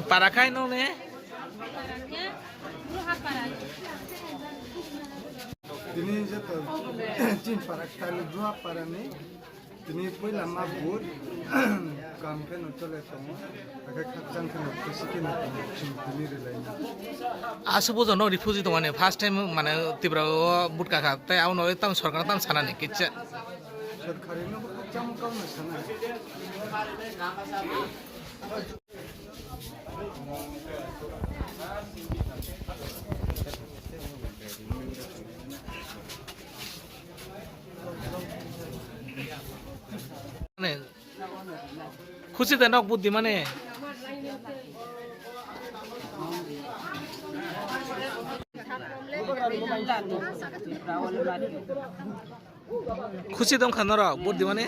Para acá no le. Ini jatuh cint para kali dua para ni. Ini pun lama buat काम के नोचले तो अगर खर्चन के नोचसी के नोचनी रिलाइन आसु बोझो नो रिफ्यूजी तो माने फर्स्ट टाइम माने तिब्रा बुटका खा तै आउ नो तम सरकार तम साना ने किच्चा सरकारी नो कच्चा मुकाम न साना ने खुशी त नक बुद्धि माने खुशी दम खान र बुद्धि माने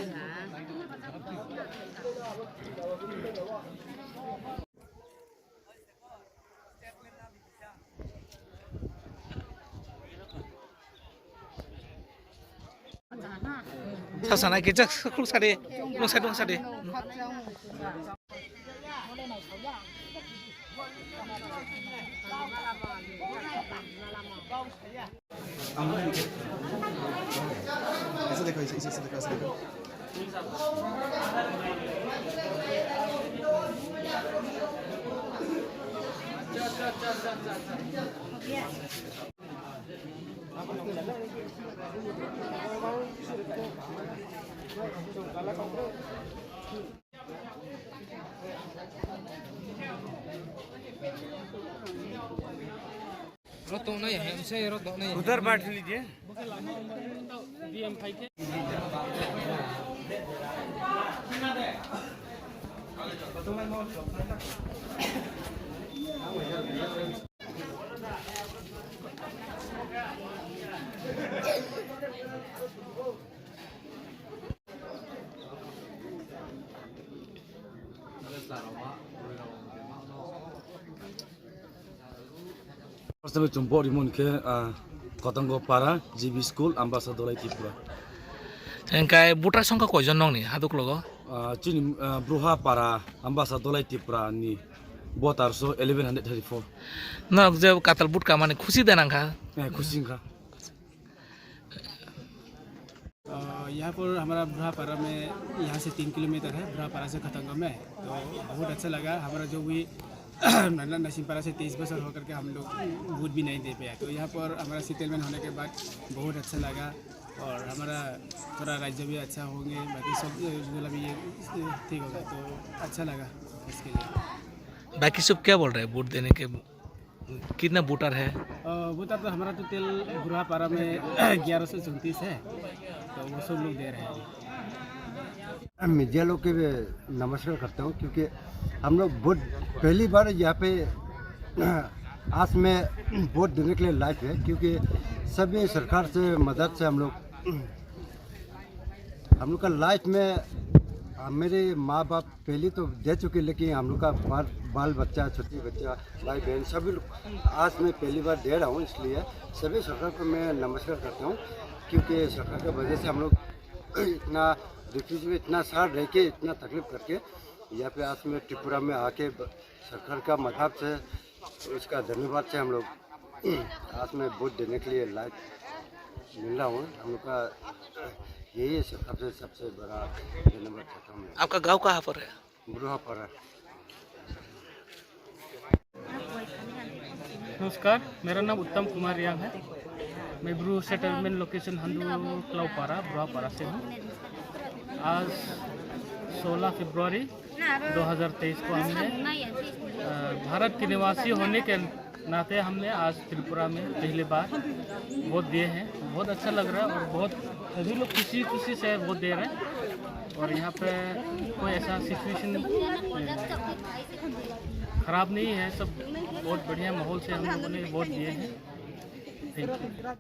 सासाना के जक खुल सादे नो सादे सादे ऐसा देखो ऐसे देखो ऐसे देखो रोतो नहीं है हमसे रोतो नहीं उधर बैठ लीजिए Pertama jumpa di Munke, Kotanggo Para, GB School, Ambassador Tripura. Engkai buta songka ko jon nong ni haduk logo Cini Bruha Para, Ambassador Tripura ni botar so 1134. ना जब कातल बुट का माने खुशी देना का खुशी का यहाँ पर हमारा बुढ़ापारा में यहाँ से 3 किलोमीटर है बुढ़ापारा से खतंगा में तो बहुत अच्छा लगा हमारा जो भी नसीमपारा से 23 बरस होकर के हम लोग वोट भी नहीं दे पाए तो यहाँ पर हमारा सेटलमेंट होने के बाद बहुत अच्छा लगा और हमारा थोड़ा राज्य भी अच्छा होंगे बाकी सब मतलब ये ठीक होगा तो अच्छा लगा इसके लिए बाकी सब क्या बोल रहे हैं वोट देने के कितना वोटर है वोटर तो हमारा तो तेल बुढ़ापारा में 1134 है तो वो सब लोग दे रहे हैं मीडिया लोग के नमस्कार करता हूँ क्योंकि हम लोग वोट पहली बार यहाँ पे आज में वोट देने के लिए लाइव है क्योंकि सभी सरकार से मदद से हम लोग का लाइफ में मेरे माँ बाप पहले तो दे चुके लेकिन हम लोग का बाल बच्चा छोटी बच्चा भाई बहन सभी लोग आज मैं पहली बार दे रहा हूँ इसलिए सभी सरकार को मैं नमस्कार करता हूँ क्योंकि सरकार की वजह से हम लोग इतना रिफ्यूजी में इतना साल रह के इतना तकलीफ करके यहाँ पे आज में त्रिपुरा में आके सरकार का मदद से उसका धन्यवाद से हम लोग आज में वोट देने के लिए लायक मिल रहा हूँ हम लोग का यही सबसे बड़ा धन्यवाद चाहता हूँ आपका गांव कहाँ पर है बुढ़ापारा नमस्कार मेरा नाम उत्तम कुमार रियांग है मैं ब्रू सेटलमेंट लोकेशन हंदू क्लाउपारा बुढ़ापारा से हूँ आज 16 फरवरी 2023 को हमने भारत के निवासी होने के नाते हमने आज त्रिपुरा में पहली बार वोट दिए हैं बहुत अच्छा लग रहा है और बहुत सभी लोग खुशी से वोट दे रहे हैं और यहाँ पे कोई ऐसा सिचुएशन ख़राब नहीं है सब बहुत बढ़िया माहौल से हम लोगों ने वोट दिए हैं थैंक यू